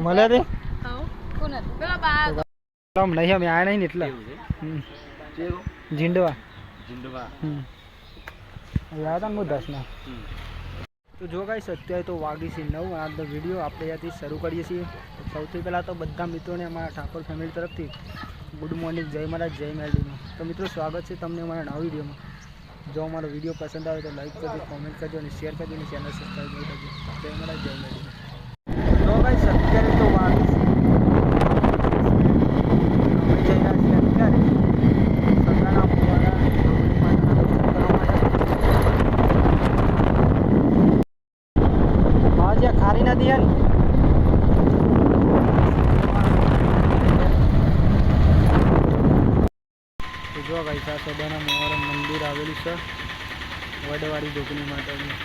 મળે તે કોણ નહીં અમે આયા નહીં ને એટલે જીંડવા યાદ હું 10 ના તો જો ગાઈસ અત્યારે તો વાગી છે 9 આજનો વિડીયો આપણે ત્યાંથી શરૂ કરીએ છીએ સૌથી પહેલાં તો બધા મિત્રોને અમારા ઠાકોર ફેમિલી તરફથી ગુડ મોર્નિંગ જય મહારાજ જય મેલડીમાં તો મિત્રો સ્વાગત છે તમને અમારા નવા વિડીયોમાં જો અમારો વિડીયો પસંદ આવે તો લાઈક કરજો કોમેન્ટ કરજો અને શેર કરજો અને ચેનલ સબસ્ક્રાઈબ કરજો જય મહારાજ જય મેલડીમાં જો ગાઈસ અત્યારે તો વાગી છે ખારી નદી હે તો જો ભાઈ આ સદાના મોહરમ મંદિર આવેલું છે વડવાડી ઢોકની માતાનું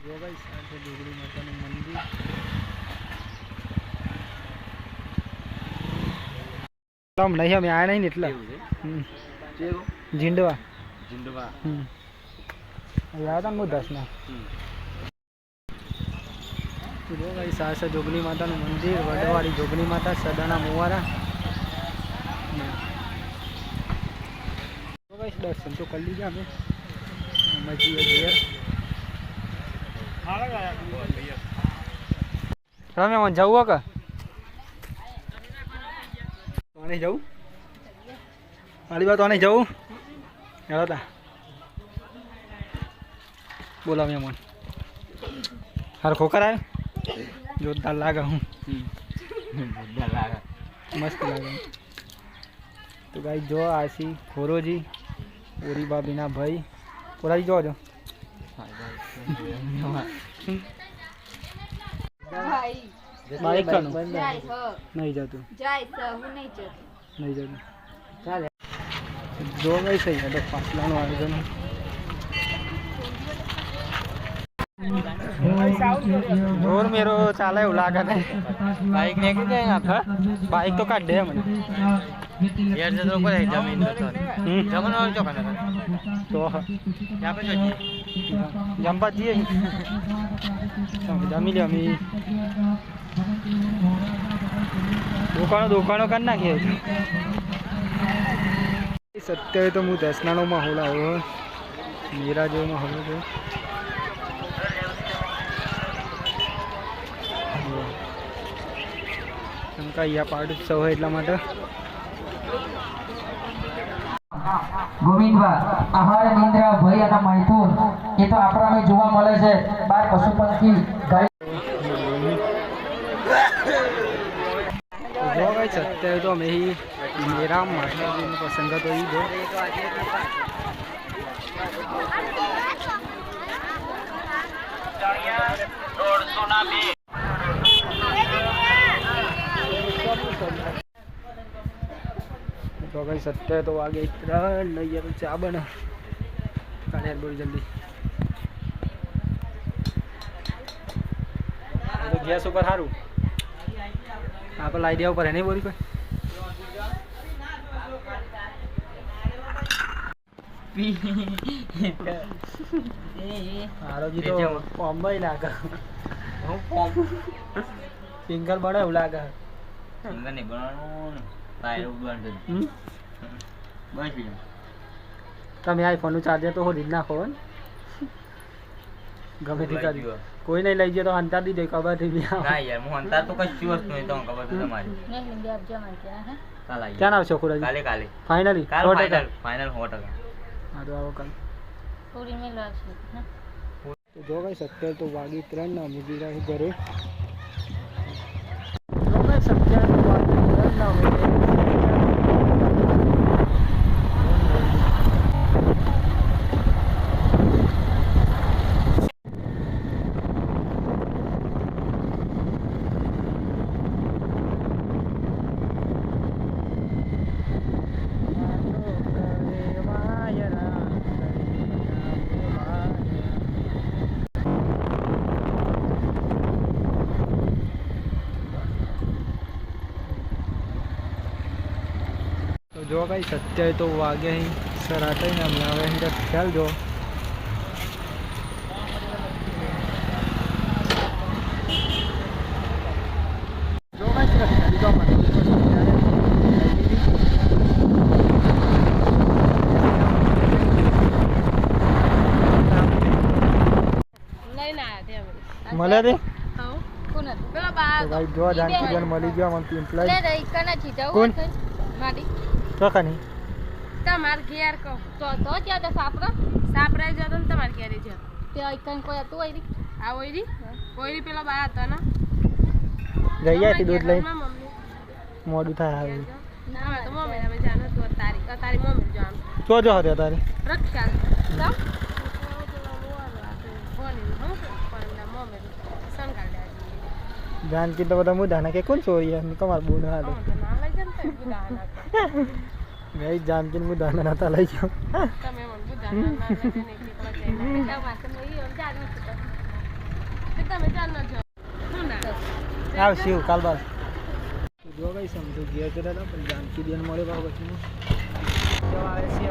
જો ભાઈ સાથે ડુંગળી માતાનું મંદિર નહીં અમે આયા નહીં ને એટલે જીંડવા યાદ હું 10 ના જો ભાઈ સાસે જોગણી માતાનું મંદિર વડવાડી જોગણી માતા સદાના મોવારા જો ભાઈ દર્શન તો કરી લીધા અમે મજી ઘેર રમે મને જવું કે તો જવું મારી વાત તો જવું હેલો તા બોલાવ્યા મને હાર ખોખર આવ્યો જોરદાર લાગે હું મસ્ત લાગે તો ભાઈ જો આસી ખોરોજી ઓરી બાબીના ભાઈ ખોરાજી જો બાઈક કનું નહીં જતું નહીં જતું ચાલે જો ભાઈ સહી એટલે પાછલાનું આયોજન જોર મેરો ચાલે એવું લાગે ને બાઈક નીકળી જાય આખા બાઈક તો કાઢ દે મને યાર જતો પર જમીન જમણવા ચો કાને તો યા પે જંબા જીએ જમી લે અમે દુકાનો કરી નાખીએ સત્યારે તો હું દસનાનો માહોલ આવ્યો મેરા જેવો માહોલ છે અહીંયા પાર્ટ ઉત્સવ હોય એટલા માટે ગોવિંદવા આહાર નિંદ્રા ભય અને મૈથુન એ તો આપણાને જોવા મળે છે બાર પશુ પંખી જો ભાઈ સત્યારે તો અમે મેરા માતાજીની પસંદ તો એ જો તો ભાઈ સત્યારે તો વાગે 3 લઈ જાય ચા બને કાલે બોલ જલ્દી તો ગેસ ઉપર સારું આપણે લાઈ દેવા ઉપર નહીં બોલી કોઈ આરોજી તો બોમ્બઈ લાગે સિંગલ બને એવું લાગે સિંગલ નહીં બનાવવાનું ટાયર ઉડવાનું બસ તમે આઈફોનનું ચાર્જર તો હોડી નાખો ને ગમે તે કરી કોઈ નહીં લઈ જાય તો અંતાર દીધો ખબર થઈ ગયા ના યાર હું અંતાર તો કશું વસ્તુ નહીં તો ખબર છે તમારી ક્યાં આવશો ખોરાજી કાલે કાલે ફાઇનલી ફાઇનલ 100% હા તો આવો કાલે તો જો ભાઈ સત્યારે તો વાગી 3 ના અમે જઈ રહ્યા ઘરે જો ભાઈ સત્યારે તો વાગી 3 ના જો કઈ સત્યાય તો વાગે અહીં સર આટે ને અમને હવે અહીં ખ્યાલ જો જો કઈ ખાલી તો મને મળે રે ભાઈ જો જાનકી બેન મળી ગયો મને પિમ્પલાઈ કોણ ચોખાની તમાર ઘેર કહો તો ત્યાં તો સાપરા જતો ને તમાર ઘેરે છે ત્યાં કઈ કોઈ હતું ઓયરી આ ઓયરી પેલો બા હતો ને જઈ ગયા દૂધ લઈ મમ્મી મોડું થાય હવે ના તો મમ્મી અમે જાનો તો તારી મમ્મી જાણ ચો જો હરે તારી રક્ષા જાવ જાનકી તો બધા મુદાના કે કોણ ચોરી એમ કમાર બોલ હાલો ગઈ જાનકી મુદાના નતા લઈ ગયો આવ શિવ કાલ બાદ જો ગઈ સમજો ગયા જતા હતા પણ જાનકી બેન મળે બાબતનું જવા આવે છે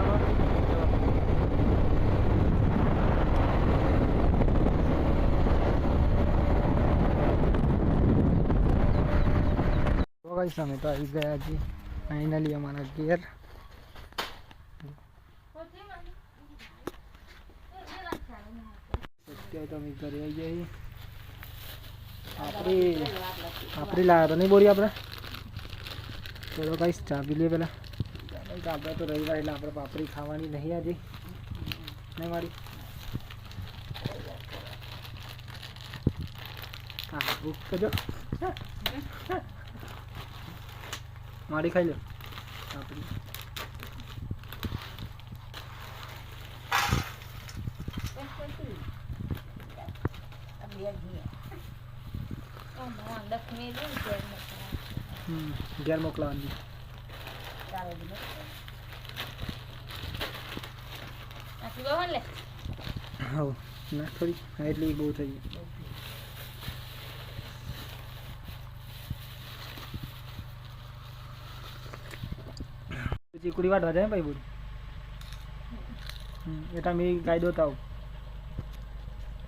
હવે અમે તો આવી ગયા છીએ ફાઇનલી અમારા ઘેર અત્યારે તો અમે ઘરે આવી જઈએ આપણી લાવ્યા તો નહીં બોરી આપણે ચલો કઈ ચા પી લઈએ પેલા આપણે તો રવિવાર એટલે આપણે પાપડી ખાવાની નહીં આજે નહીં મારી હા ભૂખ કરજો મારી ખાઈ લો આપણી ઘેર મોકલાવાની હા ના થોડી એટલી બહુ થઈ ગઈ ચીકુડી વાટવા જાય ભાઈ બોલ એટલે મેં ગાય દોતા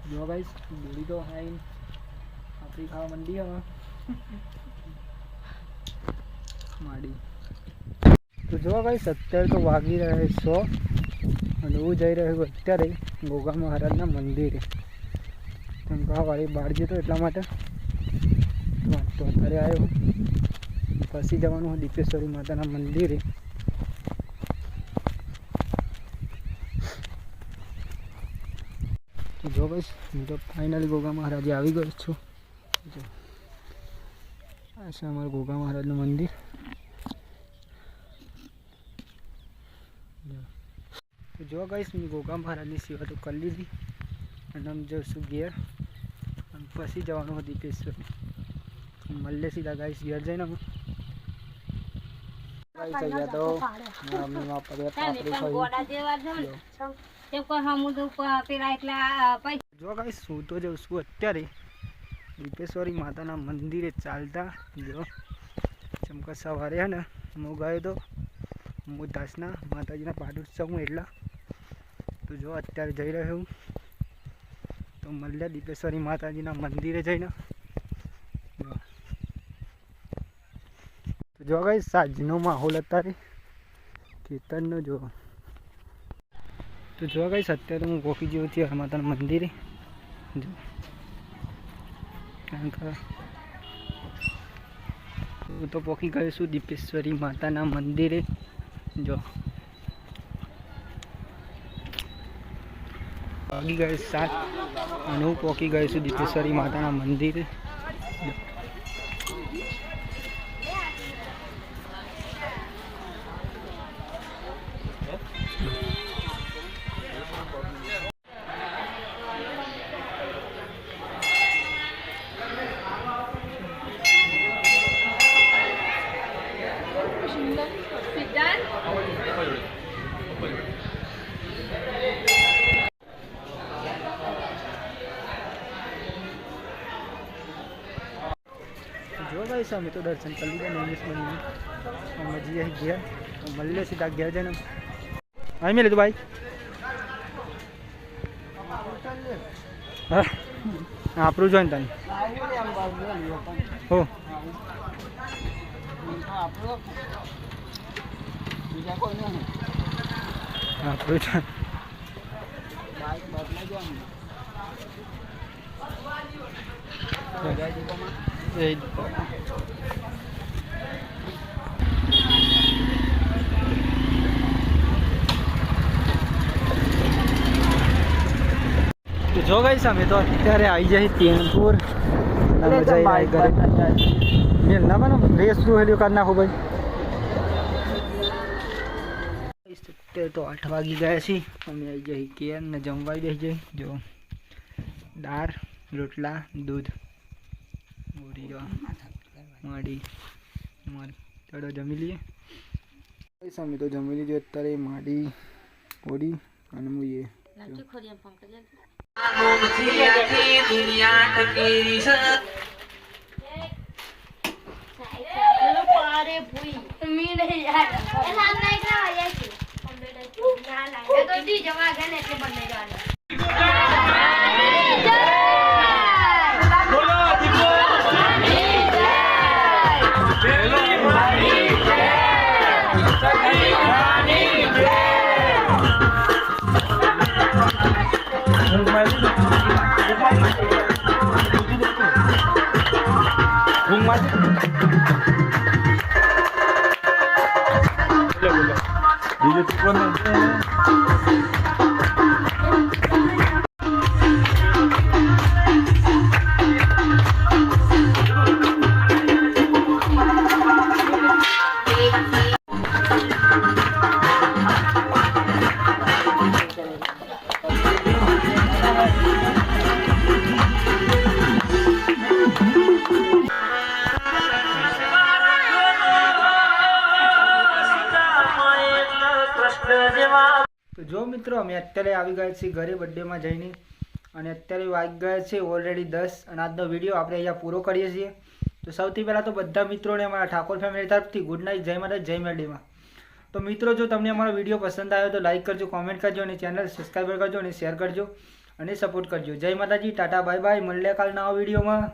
જો ગાઈસ બોલી તો હાઈ આપણી ખાવા મંડી હવે માડી તો જો ગાઈસ અત્યારે તો વાગી રહ્યા 100 અને હું જઈ રહ્યો અત્યારે ગોગા મહારાજના મંદિરે કેમ કે વાળી બહાર જતો એટલા માટે તો અત્યારે આવ્યો પછી જવાનું દીપેશ્વરી માતાના મંદિરે જો બસ હું તો ફાઇનલી ગોગા મહારાજે આવી ગયો છું જો આ છે અમારું ગોગા મહારાજનું મંદિર જો ગાઈસ મેં ગોગા મહારાજની સેવા તો કરી લીધી અને આમ જઈશું ઘેર અને પછી જવાનું હતું દીપેશ્વર મળે સીધા ગાઈસ ઘેર જઈને અમે ગયા તો મમ્મીમાં પડ્યા પાપડી ખાઈ જો ગાઈસ હું તો જઉં છું અત્યારે દીપેશ્વરી માતાના મંદિરે ચાલતા જો ચમકા સવારે હે ને હું ગયો તો હું દાસના માતાજીના પાટોત્સવમાં એટલા તો જો અત્યારે જઈ રહ્યો હું તો મળ્યા દીપેશ્વરી માતાજીના મંદિરે જઈને તો જો ગાઈસ સાંજનો માહોલ અત્યારે ખેતરનો જો તો જો ગાઈસ અત્યારે હું પહોંચી ગયો છું માતાના મંદિરે જો કારણ કે હું તો પહોંચી ગયો છું દીપેશ્વરી માતાના મંદિરે જો વાગી ગયો 7 અને હું પહોંચી ગયો છું દીપેશ્વરી માતાના મંદિરે जो भाई साहब तो दर्शन कर लिया इंग्लिश में हम जी गया મળીએ સીધા ઘેર જઈને. અહીં મેં લીધું ભાઈ. હા આપણું જોઈને તને હો આપણું છે. તો જો ગઈ અમે તો અત્યારે આવી જાય તેનપુર અને જઈ આવી ઘરે મેલ ના બનો રેસ શું હેલ્યો કરી નાખો ભાઈ. અત્યારે તો 8 વાગી ગયા છે. અમે આવી જઈએ કેર ને જમવા બેસી જઈએ. જો દાળ રોટલા દૂધ પૂરી માડી ચડો જમી લઈએ. અમે તો જમી લીધું અત્યારે માડી પૂરી અને હું એ તો જો મિત્રો અમે અત્યારે આવી ગયા છીએ ઘરે બર્થડેમાં જઈને અને અત્યારે વાગી ગયા છે ઓલરેડી 10 અને આજનો વિડીયો આપણે અહીંયા પૂરો કરીએ છીએ. તો સૌથી પહેલાં તો બધા મિત્રોને અમારા ઠાકોર ફેમિલી તરફથી ગુડ નાઇટ, જય માતા, જય મેરડીમાં. તો મિત્રો જો તમને અમારો વિડીયો પસંદ આવ્યો તો લાઈક કરજો, કોમેન્ટ કરજો અને ચેનલ સબસ્ક્રાઈબર કરજો અને શેર કરજો અને સપોર્ટ કરજો. જય માતાજી, ટાટા, બાય બાય. મળીએ કાલ નવા વિડીયોમાં.